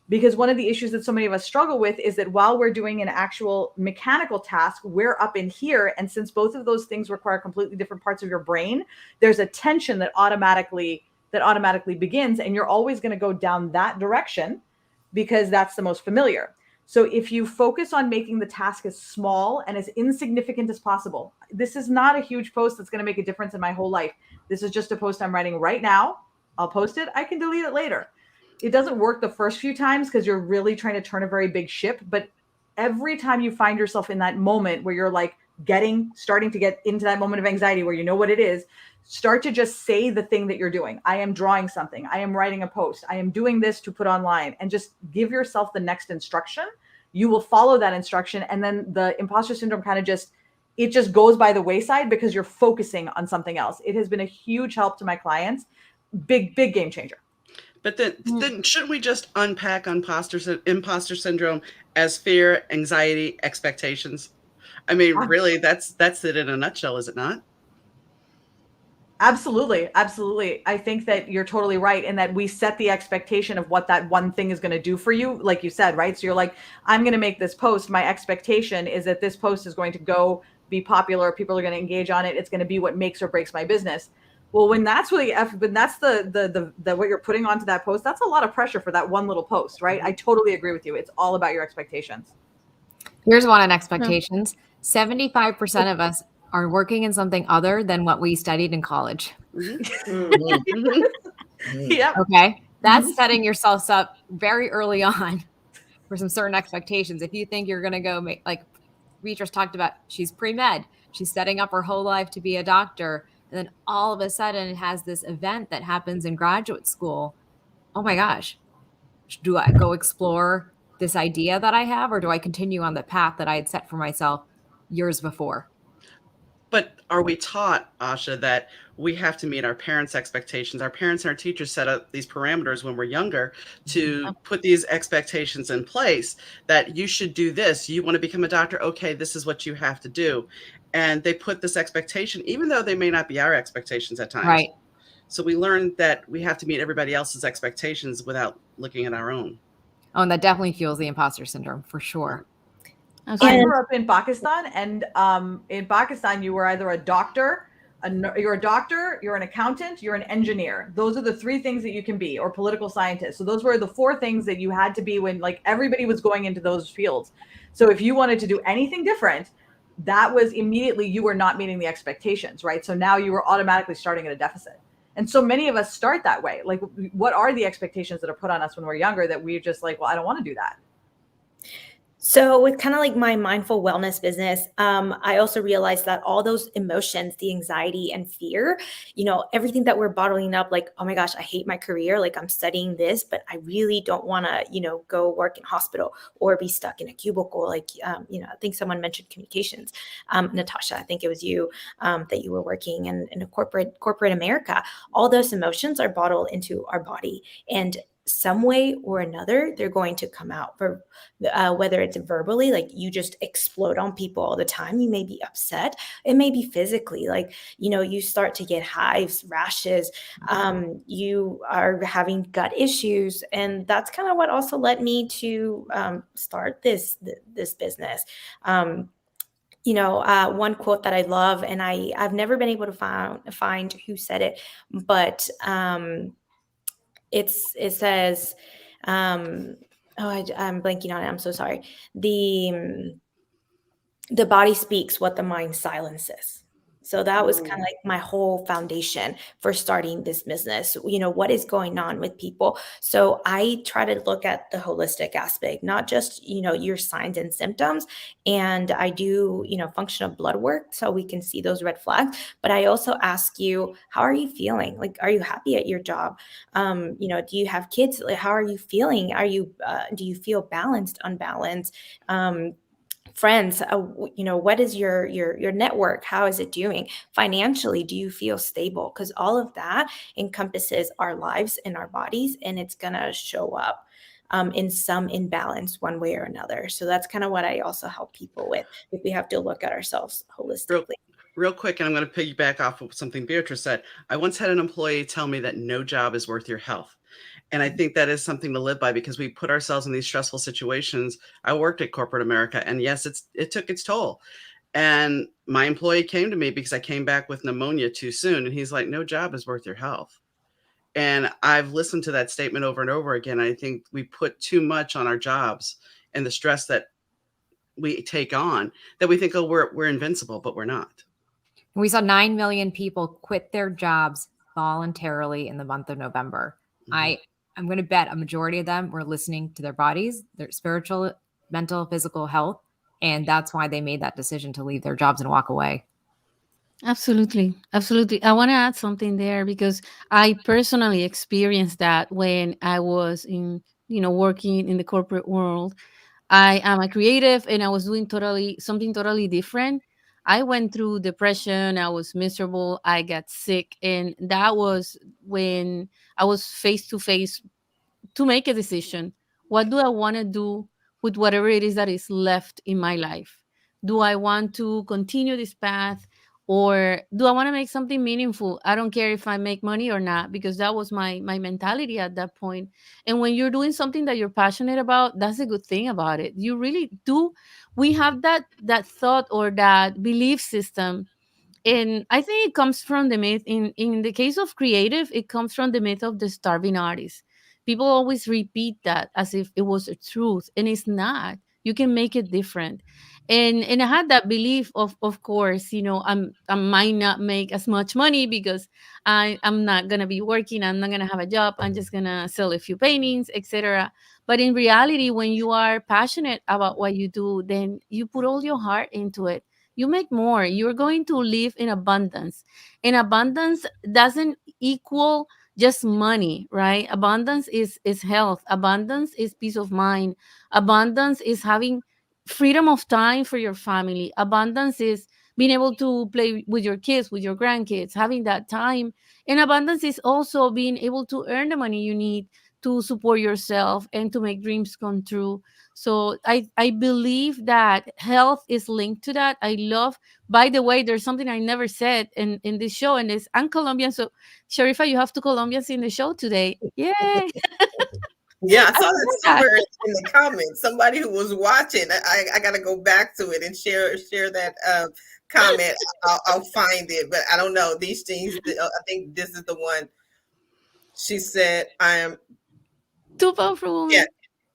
Because one of the issues that so many of us struggle with is that while we're doing an actual mechanical task, we're up in here. And since both of those things require completely different parts of your brain, there's a tension that automatically begins, and you're always going to go down that direction because that's the most familiar. So if you focus on making the task as small and as insignificant as possible, this is not a huge post that's going to make a difference in my whole life. This is just a post I'm writing right now. I'll post it. I can delete it later. It doesn't work the first few times because you're really trying to turn a very big ship. But every time you find yourself in that moment where you're like starting to get into that moment of anxiety where you know what it is, start to just say the thing that you're doing. I am drawing something. I am writing a post. I am doing this to put online, and just give yourself the next instruction. You will follow that instruction. And then the imposter syndrome kind of just goes by the wayside because you're focusing on something else. It has been a huge help to my clients. Big game changer. But then shouldn't we just unpack imposter syndrome as fear, anxiety, expectations? I mean, really, that's it in a nutshell, is it not? Absolutely. I think that you're totally right in that we set the expectation of what that one thing is going to do for you, like you said, right? So you're like, I'm going to make this post. My expectation is that this post is going to go be popular. People are going to engage on it. It's going to be what makes or breaks my business. Well, when that's what you're putting onto that post, that's a lot of pressure for that one little post, right? I totally agree with you. It's all about your expectations. Here's one on expectations. 75% of us are working in something other than what we studied in college. Yeah. Okay. That's setting yourselves up very early on for some certain expectations. If you think you're going to go make, like Beatrice talked about, she's pre-med, she's setting up her whole life to be a doctor. And then all of a sudden it has this event that happens in graduate school. Oh my gosh. Do I go explore this idea that I have, or do I continue on the path that I had set for myself years before? But are we taught, Asha, that we have to meet our parents' expectations? Our parents and our teachers set up these parameters when we're younger to put these expectations in place that you should do this. You want to become a doctor? Okay, this is what you have to do. And they put this expectation, even though they may not be our expectations at times. Right. So we learned that we have to meet everybody else's expectations without looking at our own. Oh, and that definitely fuels the imposter syndrome for sure. I grew up in Pakistan, and in Pakistan, you were either a doctor, you're an accountant, you're an engineer. Those are the three things that you can be, or political scientist. So those were the four things that you had to be when like everybody was going into those fields. So if you wanted to do anything different, that was immediately you were not meeting the expectations, right? So now you were automatically starting at a deficit. And so many of us start that way. Like, what are the expectations that are put on us when we're younger that we're just like, well, I don't want to do that. So with kind of like my mindful wellness business, I also realized that all those emotions, the anxiety and fear, everything that we're bottling up, like, oh my gosh, I hate my career. Like I'm studying this, but I really don't want to, go work in hospital or be stuck in a cubicle. Like, I think someone mentioned communications. Natasha, I think it was you, that you were working in a corporate America. All those emotions are bottled into our body, and some way or another, they're going to come out, for whether it's verbally, like you just explode on people all the time. You may be upset. It may be physically, like, you start to get hives, rashes. You are having gut issues. And that's kind of what also led me to start this business. One quote that I love, and I've never been able to find who said it, but it says, I'm blanking on it. I'm so sorry. The body speaks what the mind silences. So that was kind of like my whole foundation for starting this business. What is going on with people? So I try to look at the holistic aspect, not just, your signs and symptoms. And I do, functional blood work so we can see those red flags. But I also ask you, how are you feeling? Like, are you happy at your job? Do you have kids? Like, how are you feeling? Do you feel balanced, unbalanced? Friends, what is your network? How is it doing financially? Do you feel stable? Because all of that encompasses our lives and our bodies, and it's gonna show up in some imbalance one way or another. So that's kind of what I also help people with, if we have to look at ourselves holistically. real quick, and I'm going to piggyback off of something Beatrice said. I once had an employee tell me that no job is worth your health. And I think that is something to live by, because we put ourselves in these stressful situations. I worked at corporate America, and yes, it took its toll. And my employee came to me because I came back with pneumonia too soon. And he's like, no job is worth your health. And I've listened to that statement over and over again. I think we put too much on our jobs and the stress that we take on, that we think, oh, we're invincible, but we're not. We saw 9 million people quit their jobs voluntarily in the month of November. I'm going to bet a majority of them were listening to their bodies, their spiritual, mental, physical health. And that's why they made that decision to leave their jobs and walk away. Absolutely. Absolutely. I want to add something there, because I personally experienced that when I was working in the corporate world. I am a creative and I was doing something totally different. I went through depression. I was miserable. I got sick. And that was when I was face to face to make a decision. What do I want to do with whatever it is that is left in my life? Do I want to continue this path, or do I want to make something meaningful? I don't care if I make money or not, because that was my mentality at that point. And when you're doing something that you're passionate about, that's a good thing about it. You really do. We have that thought or that belief system, and I think it comes from the myth. In the case of creative, it comes from the myth of the starving artist. People always repeat that as if it was a truth, and it's not. You can make it different. And I had that belief of course, I might not make as much money because I'm not gonna be working, I'm not gonna have a job, I'm just gonna sell a few paintings, etc. But in reality, when you are passionate about what you do, then you put all your heart into it, you make more. You're going to live in abundance. And abundance doesn't equal just money, right? Abundance is health. Abundance is peace of mind. Abundance is having freedom of time for your family. Abundance is being able to play with your kids, with your grandkids, having that time. And abundance is also being able to earn the money you need to support yourself and to make dreams come true. So I believe that health is linked to that. I love, by the way, there's something I never said in this show, and it's I'm Colombian. So Sharifah, you have two Colombians in the show today. Yay. Yeah, I saw that somewhere in the comments. Somebody who was watching. I got to go back to it and share that comment. I'll find it, but I don't know these things. I think this is the one. She said, "I am too powerful woman." Yeah.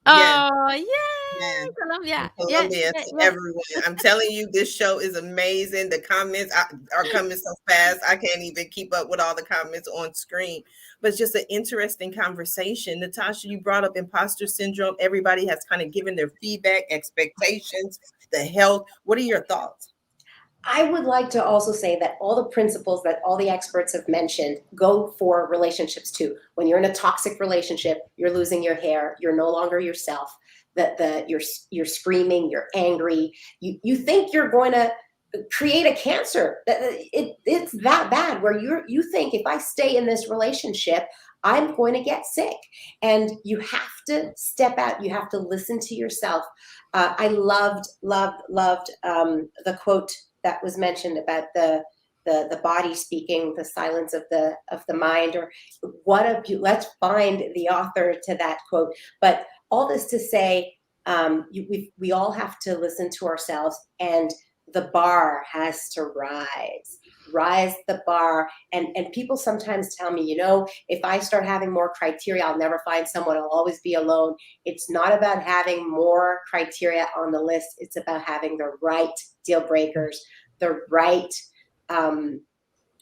Oh, yeah. Colombia. Colombia, everyone. I'm telling you, this show is amazing. The comments are coming so fast. I can't even keep up with all the comments on screen. But it's just an interesting conversation. Natasha, you brought up imposter syndrome. Everybody has kind of given their feedback, expectations, the health. What are your thoughts? I would like to also say that all the principles that all the experts have mentioned go for relationships too. When you're in a toxic relationship, you're losing your hair, you're no longer yourself, you're screaming, you're angry, you think you're going to create a cancer. It's that bad, where you think, if I stay in this relationship, I'm going to get sick. And you have to step out. You have to listen to yourself. I loved the quote that was mentioned about the body speaking, the silence of the mind, or let's find the author to that quote. But all this to say, we all have to listen to ourselves, and the bar has to rise the bar. And people sometimes tell me, if I start having more criteria, I'll never find someone, I'll always be alone. It's not about having more criteria on the list. It's about having the right deal breakers, the right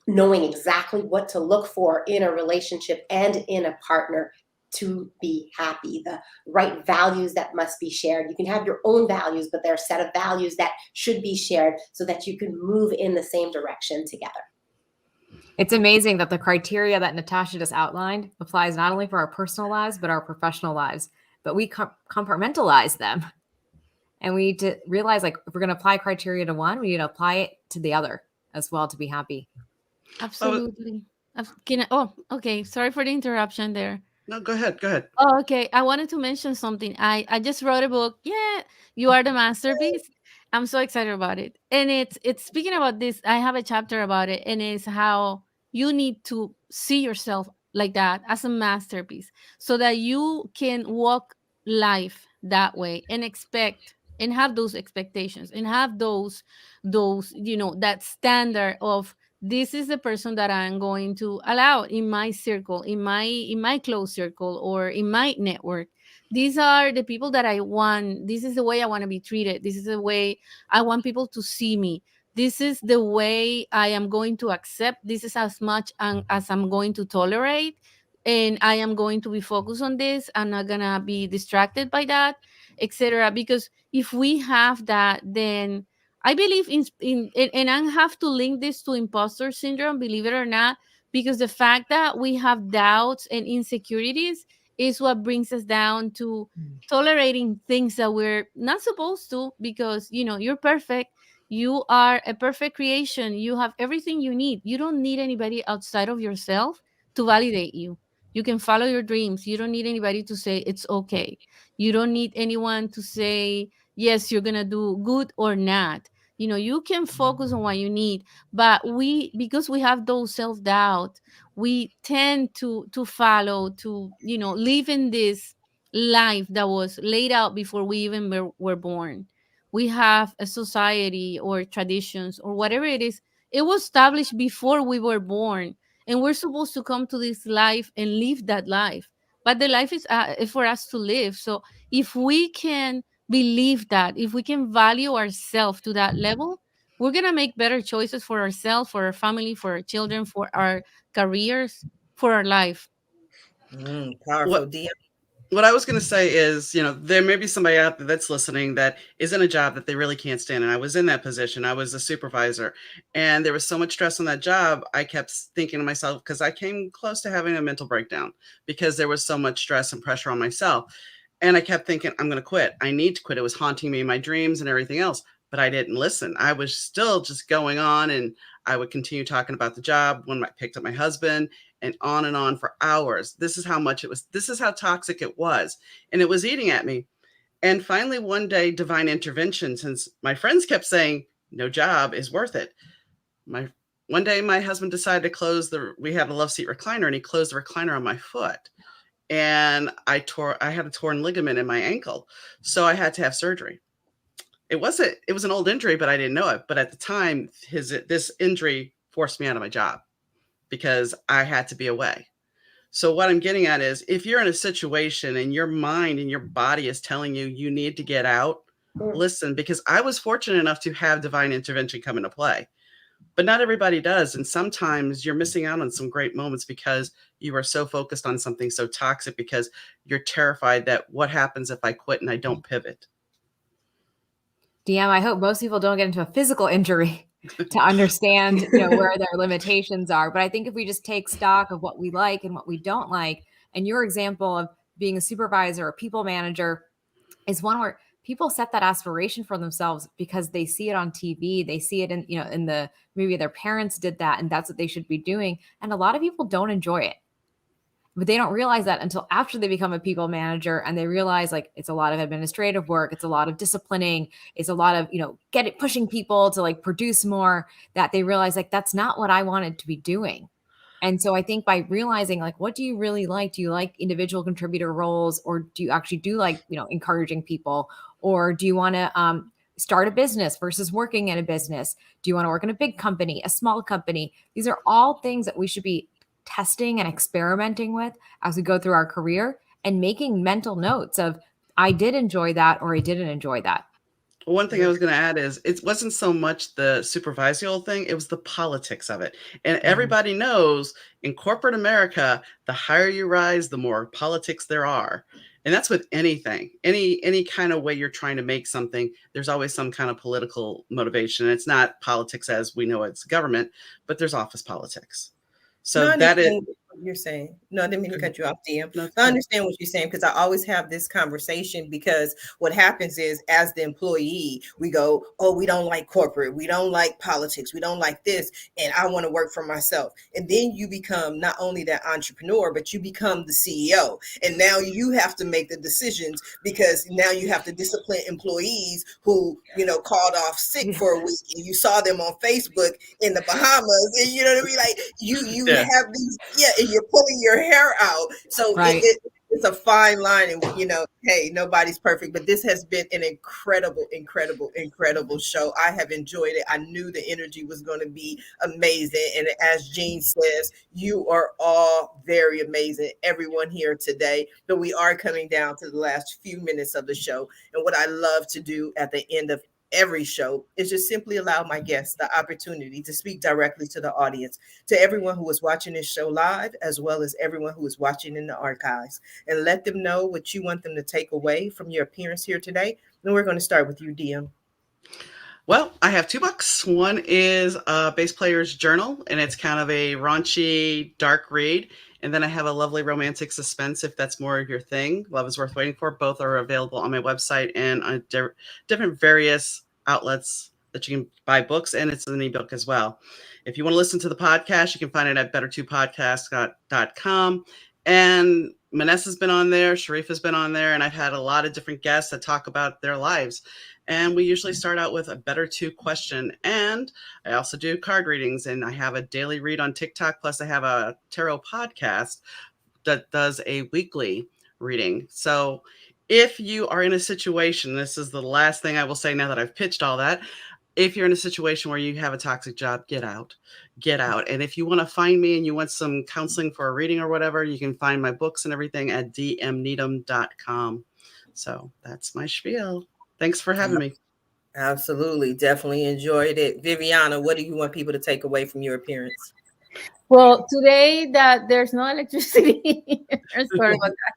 knowing exactly what to look for in a relationship and in a partner to be happy, the right values that must be shared. You can have your own values, but there are a set of values that should be shared so that you can move in the same direction together. It's amazing that the criteria that Natasha just outlined applies not only for our personal lives, but our professional lives, but we compartmentalize them. And we need to realize, like, if we're going to apply criteria to one, we need to apply it to the other as well to be happy. Absolutely. Okay. Sorry for the interruption there. No, go ahead. Oh, okay. I wanted to mention something. I just wrote a book. Yeah, You Are the Masterpiece. I'm so excited about it. And it's speaking about this, I have a chapter about it, and it's how you need to see yourself like that as a masterpiece so that you can walk life that way and expect and have those expectations and have those that standard of this is the person that I'm going to allow in my circle, in my close circle, or in my network. These are the people that I want. This is the way I want to be treated. This is the way I want people to see me. This is the way I am going to accept. This is as much as I'm going to tolerate. And I am going to be focused on this. I'm not going to be distracted by that, etc. Because if we have that, then I believe and I have to link this to imposter syndrome, believe it or not, because the fact that we have doubts and insecurities is what brings us down to tolerating things that we're not supposed to, because you're perfect. You are a perfect creation. You have everything you need. You don't need anybody outside of yourself to validate you. You can follow your dreams. You don't need anybody to say it's okay. You don't need anyone to say yes, you're gonna do good or not. You can focus on what you need. But because we have those self-doubt, we tend to follow, to live in this life that was laid out before we even were born. We have a society or traditions or whatever it is. It was established before we were born, and we're supposed to come to this life and live that life. But the life is for us to live. So if we can believe that, if we can value ourselves to that level, we're going to make better choices for ourselves, for our family, for our children, for our careers, for our life. Powerful. What I was going to say is, there may be somebody out there that's listening that is in a job that they really can't stand. And I was in that position. I was a supervisor, and there was so much stress on that job. I kept thinking to myself, because I came close to having a mental breakdown because there was so much stress and pressure on myself. And I kept thinking, I'm going to quit. I need to quit. It was haunting me in my dreams and everything else. But I didn't listen. I was still just going on, and I would continue talking about the job when I picked up my husband, and on for hours. This is how much it was. This is how toxic it was. And it was eating at me. And finally, one day, divine intervention, since my friends kept saying, no job is worth it. One day, my husband decided to we had a love seat recliner, and he closed the recliner on my foot. And I had a torn ligament in my ankle. So I had to have surgery. It was an old injury, but I didn't know it. But at the time, this injury forced me out of my job because I had to be away. So what I'm getting at is, if you're in a situation and your mind and your body is telling you you need to get out, listen, because I was fortunate enough to have divine intervention come into play, but not everybody does. And sometimes you're missing out on some great moments because you are so focused on something so toxic, because you're terrified that what happens if I quit and I don't pivot. DM, I hope most people don't get into a physical injury to understand, where their limitations are. But I think if we just take stock of what we like and what we don't like, and your example of being a supervisor or people manager is one where people set that aspiration for themselves because they see it on TV, they see it in the maybe their parents did that, and that's what they should be doing. And a lot of people don't enjoy it. But they don't realize that until after they become a people manager, and they realize it's a lot of administrative work. It's a lot of disciplining. It's a lot of, pushing people to produce more, that they realize that's not what I wanted to be doing. And so I think by realizing what do you really like? Do you like individual contributor roles, or do you actually like, encouraging people, or do you want to start a business versus working in a business? Do you want to work in a big company, a small company? These are all things that we should be testing and experimenting with as we go through our career, and making mental notes of I did enjoy that or I didn't enjoy that. One thing I was going to add is, it wasn't so much the supervisorial thing, it was the politics of it. And everybody knows in corporate America, the higher you rise, the more politics there are. And that's with anything, any kind of way you're trying to make something, there's always some kind of political motivation. It's not politics as we know it's government, but there's office politics. So you're saying. No, I didn't mean to cut you off, DM. No, I understand what you're saying because I always have this conversation because what happens is as the employee, we go, oh, we don't like corporate. We don't like politics. We don't like this. And I want to work for myself. And then you become not only that entrepreneur, but you become the CEO. And now you have to make the decisions because now you have to discipline employees who, called off sick for a week and you saw them on Facebook in the Bahamas. And you know what I mean? Like you have these, and you're pulling your hair out. So it's a fine line. And, hey, nobody's perfect, but this has been an incredible, incredible, incredible show. I have enjoyed it. I knew the energy was going to be amazing. And as Jean says, you are all very amazing, everyone here today. But we are coming down to the last few minutes of the show. And what I love to do at the end of every show is just simply allow my guests the opportunity to speak directly to the audience, to everyone who is watching this show live, as well as everyone who is watching in the archives, and let them know what you want them to take away from your appearance here today. And we're going to start with you, DM. Well, I have 2 books. One is a Bass Player's Journal, and it's kind of a raunchy, dark read. And then I have a lovely romantic suspense, if that's more of your thing. Love is Worth Waiting For. Both are available on my website and on different various outlets that you can buy books, and it's an ebook as well. If you want to listen to the podcast, you can find it at better2podcast.com. And Vanessa's been on there, Sharifah's been on there, and I've had a lot of different guests that talk about their lives. And we usually start out with a Better 2 question. And I also do card readings, and I have a daily read on TikTok. Plus I have a tarot podcast that does a weekly reading. So if you are in a situation, this is the last thing I will say now that I've pitched all that. If you're in a situation where you have a toxic job, get out. And if you want to find me and you want some counseling for a reading or whatever, you can find my books and everything at dmneedham.com. So that's my spiel. Thanks for having me. Absolutely. Definitely enjoyed it. Viviana, what do you want people to take away from your appearance? Well, today that there's no electricity. Sorry about that.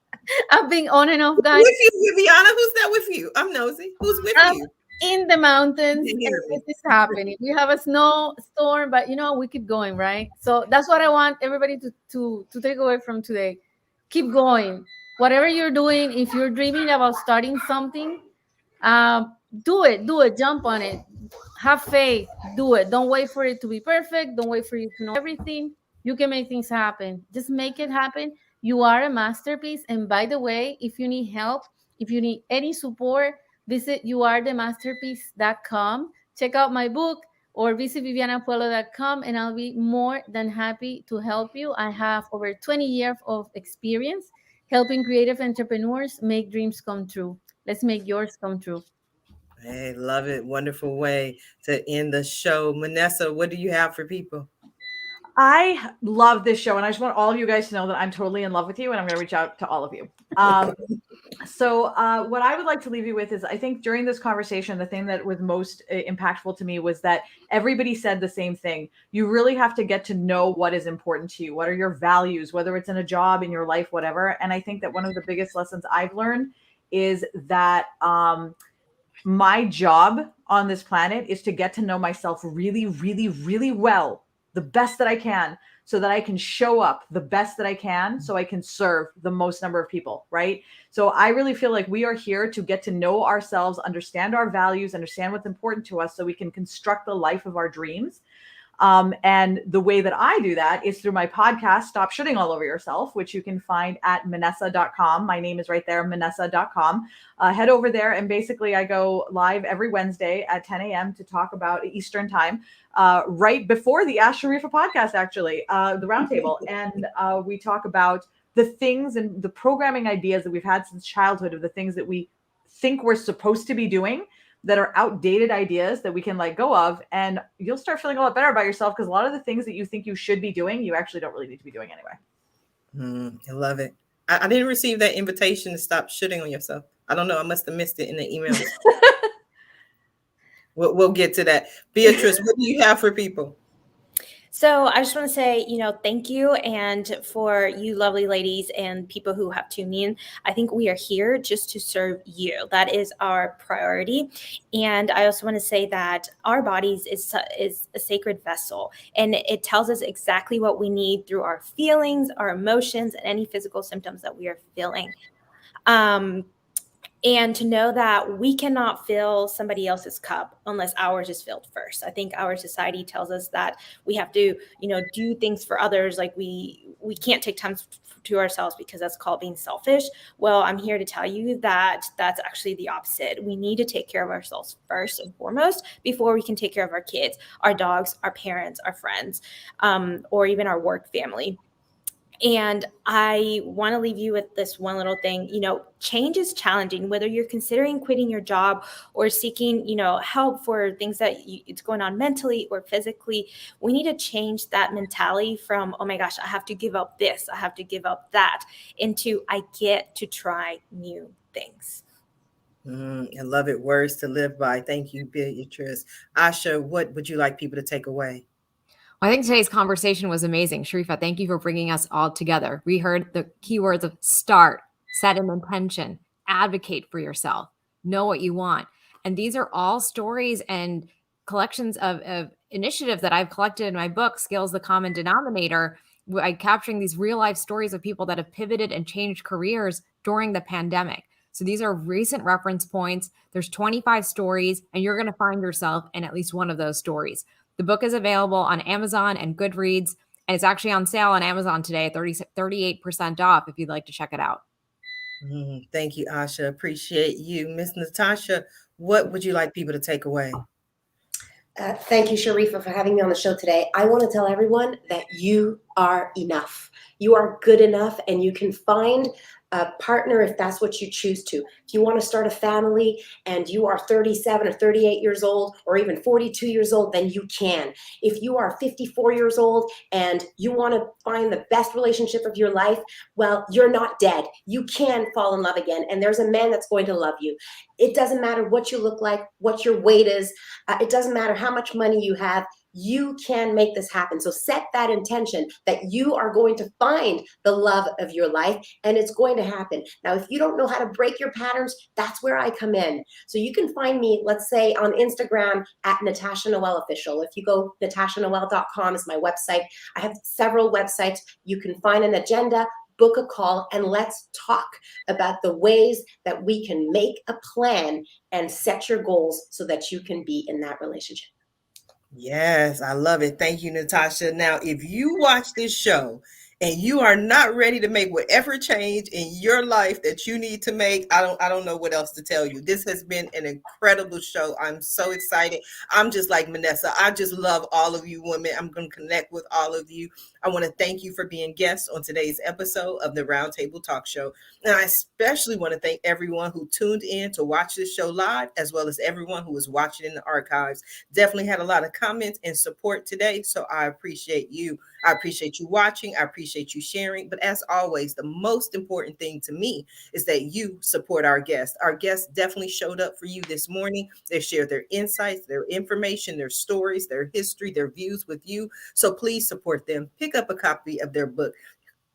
I've been on and off, guys. With you, Viviana? Who's that with you? I'm nosy. Who's with you? In the mountains, and this is happening. We have a snowstorm, but we keep going, right? So that's what I want everybody to take away from today. Keep going. Whatever you're doing, if you're dreaming about starting something, do it, jump on it, have faith, do it. Don't wait for it to be perfect. Don't wait for you to know everything. You can make things happen. Just make it happen. You are a masterpiece. And by the way, if you need help, if you need any support, visit youarethemasterpiece.com. Check out my book or visit vivianapuello.com, and I'll be more than happy to help you. I have over 20 years of experience helping creative entrepreneurs make dreams come true. Let's make yours come true. Hey, love it. Wonderful way to end the show. Vanessa, what do you have for people? I love this show, and I just want all of you guys to know that I'm totally in love with you, and I'm going to reach out to all of you. So what I would like to leave you with is, I think during this conversation, the thing that was most impactful to me was that everybody said the same thing. You really have to get to know what is important to you. What are your values, whether it's in a job, in your life, whatever. And I think that one of the biggest lessons I've learned is that my job on this planet is to get to know myself really, really, really well, the best that I can, so that I can show up the best that I can, so I can serve the most number of people, right? So I really feel like we are here to get to know ourselves, understand our values, understand what's important to us, so we can construct the life of our dreams. And the way that I do that is through my podcast, Stop Shitting All Over Yourself, which you can find at Manessa.com. My name is right there, Manessa.com. Head over there, and basically I go live every Wednesday at 10 a.m. to talk about Eastern time, right before the Asha Arvindakshin podcast, actually, the roundtable. And we talk about the things and the programming ideas that we've had since childhood, of the things that we think we're supposed to be doing, that are outdated ideas that we can let go of, and you'll start feeling a lot better about yourself, because a lot of the things that you think you should be doing, you actually don't really need to be doing anyway. I love it. I didn't receive that invitation to stop shitting on yourself. I don't know. I must have missed it in the email. We'll get to that. Beatrice, what do you have for people? So I just want to say, thank you. And for you lovely ladies and people who have tuned in, I think we are here just to serve you. That is our priority. And I also want to say that our bodies is a sacred vessel, and it tells us exactly what we need through our feelings, our emotions, and any physical symptoms that we are feeling. And to know that we cannot fill somebody else's cup unless ours is filled first. I think our society tells us that we have to, do things for others. Like we can't take time to ourselves because that's called being selfish. Well, I'm here to tell you that that's actually the opposite. We need to take care of ourselves first and foremost before we can take care of our kids, our dogs, our parents, our friends, or even our work family. And I want to leave you with this one little thing. Change is challenging, whether you're considering quitting your job or seeking, help for things that it's going on mentally or physically. We need to change that mentality from, oh my gosh, I have to give up this, I have to give up that, into I get to try new things. I love it. Words to live by. Thank you, Beatrice. Asha, what would you like people to take away? Well, I think today's conversation was amazing. Sharifah, thank you for bringing us all together. We heard the keywords of start, set an intention, advocate for yourself, know what you want. And these are all stories and collections of initiatives that I've collected in my book, Skills, the Common Denominator, by capturing these real life stories of people that have pivoted and changed careers during the pandemic. So these are recent reference points. There's 25 stories, and you're going to find yourself in at least one of those stories. The book is available on Amazon and Goodreads, and it's actually on sale on Amazon today, 38% off if you'd like to check it out. Thank you, Asha. Appreciate you. Miss Natasha, what would you like people to take away? Thank you, Sharifah, for having me on the show today. I want to tell everyone that you are enough. You are good enough, and you can find a partner if that's what you choose to. If you want to start a family and you are 37 or 38 years old or even 42 years old, then you can. If you are 54 years old and you want to find the best relationship of your life, well, you're not dead. You can fall in love again, and there's a man that's going to love you. It doesn't matter what you look like, what your weight is. It doesn't matter how much money you have. You can make this happen. So set that intention that you are going to find the love of your life, and it's going to happen. Now, if you don't know how to break your patterns, that's where I come in. So you can find me, let's say, on Instagram at Natasha Noel Official. If you go, natashanoel.com is my website. I have several websites. You can find an agenda, book a call, and let's talk about the ways that we can make a plan and set your goals so that you can be in that relationship. Yes, I love it. Thank you, Natasha. Now, if you watch this show and you are not ready to make whatever change in your life that you need to make, I don't know what else to tell you. This has been an incredible show. I'm so excited. I'm just like Vanessa. I just love all of you women. I'm going to connect with all of you. I want to thank you for being guests on today's episode of the Roundtable Talk Show. And I especially want to thank everyone who tuned in to watch this show live, as well as everyone who was watching in the archives. Definitely had a lot of comments and support today, so I appreciate you. I appreciate you watching. I appreciate you sharing. But as always, the most important thing to me is that you support our guests. Our guests definitely showed up for you this morning. They shared their insights, their information, their stories, their history, their views with you. So please support them. Pick up a copy of their book.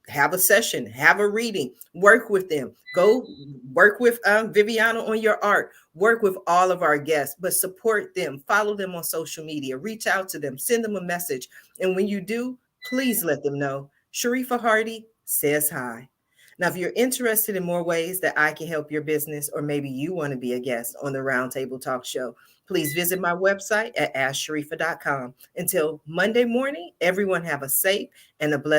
Have a session, have a reading, work with them. Go work with Viviana on your art, work with all of our guests, but support them, follow them on social media, reach out to them, send them a message. And when you do, please let them know Sharifah Hardie says hi. Now, if you're interested in more ways that I can help your business, or maybe you want to be a guest on the Roundtable Talk Show, please visit my website at AskSharifah.com. Until Monday morning, everyone have a safe and a blessed